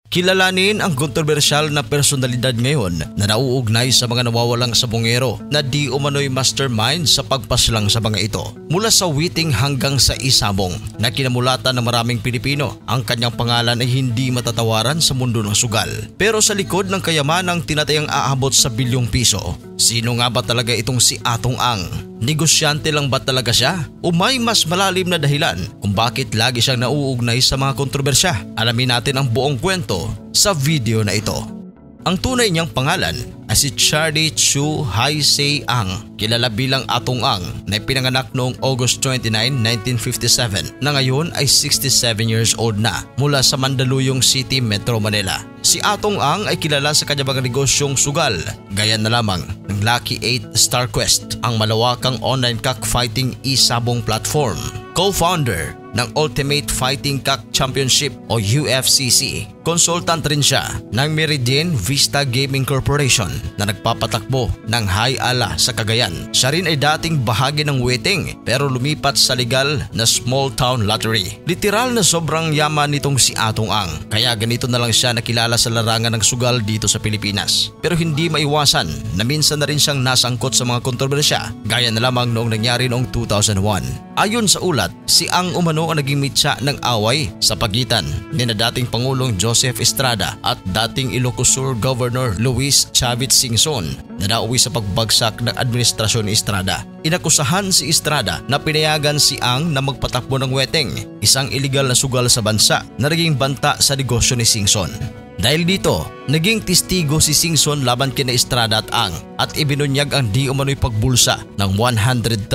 Kilalanin ang kontrobersyal na personalidad ngayon na nauugnay sa mga nawawalang sabongero na di umano'y mastermind sa pagpaslang sa mga ito. Mula sa Witing hanggang sa Isabong na kinamulatan ng maraming Pilipino, ang kanyang pangalan ay hindi matatawaran sa mundo ng sugal. Pero sa likod ng kayamanang tinatayang aabot sa bilyong piso, sino nga ba talaga itong si Atong Ang? Negosyante lang ba talaga siya? O may mas malalim na dahilan kung bakit lagi siyang nauugnay sa mga kontrobersya? Alamin natin ang buong kwento sa video na ito. Ang tunay niyang pangalan ay si Charlie Chu Hai Se Ang, kilala bilang Atong Ang, na pinanganak noong August 29, 1957 na ngayon ay 67 years old na mula sa Mandaluyong City, Metro Manila. Si Atong Ang ay kilala sa kanyang mga negosyong sugal, gaya na lamang ng Lucky 8 Star Quest, ang malawakang online cockfighting e-sabong platform. Co-founder ng Ultimate Fighting Cock Championship o UFCC. Consultant rin siya ng Meridian Vista Gaming Corporation na nagpapatakbo ng High Ala sa Cagayan. Siya rin ay dating bahagi ng Witing pero lumipat sa legal na small town lottery. Literal na sobrang yaman nitong si Atong Ang, kaya ganito na lang siya nakilala sa larangan ng sugal dito sa Pilipinas. Pero hindi maiwasan na minsan na rin siyang nasangkot sa mga kontrobersya, gaya na lamang noong nangyari noong 2001. Ayon sa ulat, si Ang umano ang naging mitsa ng away sa pagitan ni na dating Pangulong Joseph Estrada at dating Ilocos Sur Governor Luis Chavit Singson na nauwi sa pagbagsak ng administrasyon ni Estrada. Inakusahan si Estrada na pinayagan si Ang na magpatakbo ng Witing, isang iligal na sugal sa bansa na naging banta sa negosyo ni Singson. Dahil dito, naging testigo si Singson laban kina Estrada at Ang at ibinunyag ang di umano'y pagbulsa ng 130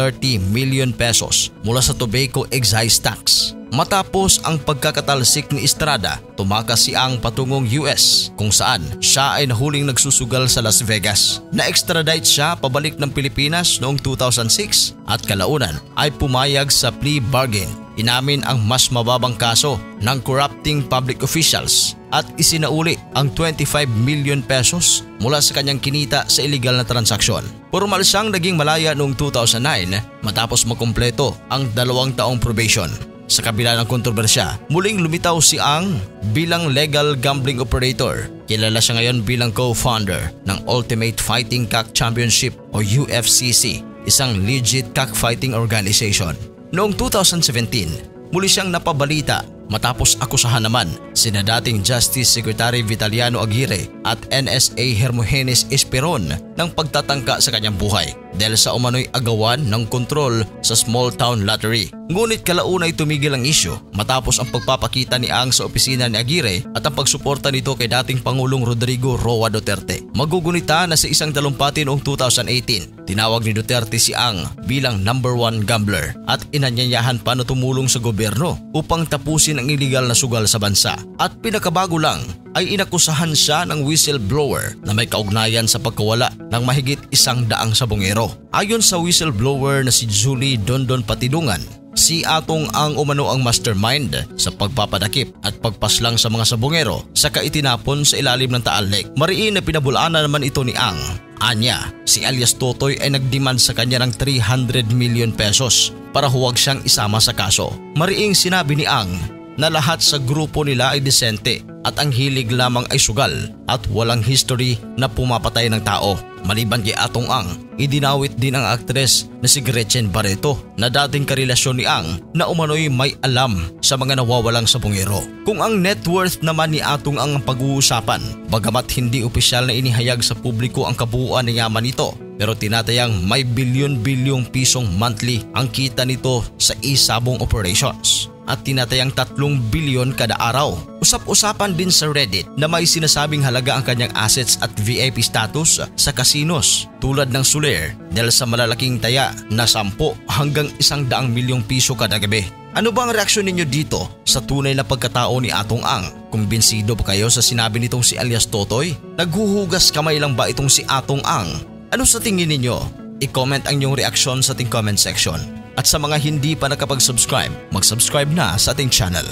million pesos mula sa tobacco excise tax. Matapos ang pagkakatalsik ni Estrada, tumakas si Ang patungong US kung saan siya ay nahuling nagsusugal sa Las Vegas. Na-extradite siya pabalik ng Pilipinas noong 2006 at kalaunan ay pumayag sa plea bargain. Inamin ang mas mababang kaso ng corrupting public officials at isinauli ang 25 million pesos mula sa kanyang kinita sa illegal na transaksyon. Formal siyang naging malaya noong 2009 matapos makumpleto ang 2 taong probation. Sa kabila ng kontrobersya, muling lumitaw si Ang bilang legal gambling operator. Kilala siya ngayon bilang co-founder ng Ultimate Fighting Cock Championship o UFCC, isang legit cockfighting organization. Noong 2017, muli siyang napabalita matapos akusahan naman sina dating Justice Secretary Vitaliano Aguirre at NSA Hermogenes Esperon ng pagtatangka sa kanyang buhay dahil sa umano'y agawan ng kontrol sa small town lottery. Ngunit kalaunay tumigil ang isyu matapos ang pagpapakita ni Ang sa opisina ni Aguirre at ang pagsuporta nito kay dating Pangulong Rodrigo Roa Duterte. Magugunita na sa isang talumpati noong 2018, tinawag ni Duterte si Ang bilang #1 gambler at inanyayahan pa na tumulong sa gobyerno upang tapusin ang iligal na sugal sa bansa. At pinakabago lang ay inakusahan siya ng whistleblower na may kaugnayan sa pagkawala ng mahigit 100 sabongero. Ayon sa whistleblower na si Julie Dondon Patidungan, si Atong Ang umano ang mastermind sa pagpapadakip at pagpaslang sa mga sabongero saka itinapon sa ilalim ng Taal Lake. Mariin na pinabulaanan naman ito ni Ang. Anya, si alias Totoy ay nagdemand sa kanya ng 300 million pesos para huwag siyang isama sa kaso. Mariing sinabi ni Ang na lahat sa grupo nila ay disente at ang hilig lamang ay sugal at walang history na pumapatay ng tao. Maliban kay Atong Ang, idinawit din ang aktres na si Gretchen Barreto na dating karelasyon ni Ang na umano'y may alam sa mga nawawalang sabongero. Kung ang net worth naman ni Atong Ang ang pag-uusapan, bagamat hindi opisyal na inihayag sa publiko ang kabuuan ng yaman nito, pero tinatayang may bilyon-bilyong pisong monthly ang kita nito sa e-sabong operations at tinatayang 3 bilyon kada araw. Usap-usapan din sa Reddit na may sinasabing halaga ang kanyang assets at VIP status sa casinos tulad ng Soler dahil sa malalaking taya na 10 hanggang 100 milyong piso kada gabi. Ano ba ang reaksyon ninyo dito sa tunay na pagkatao ni Atong Ang? Kumbinsido ba kayo sa sinabi nitong si alias Totoy? Naghuhugas kamay lang ba itong si Atong Ang? Ano sa tingin ninyo? I-comment ang inyong reaksyon sa ating comment section. At sa mga hindi pa nakapag-subscribe, mag-subscribe na sa ating channel.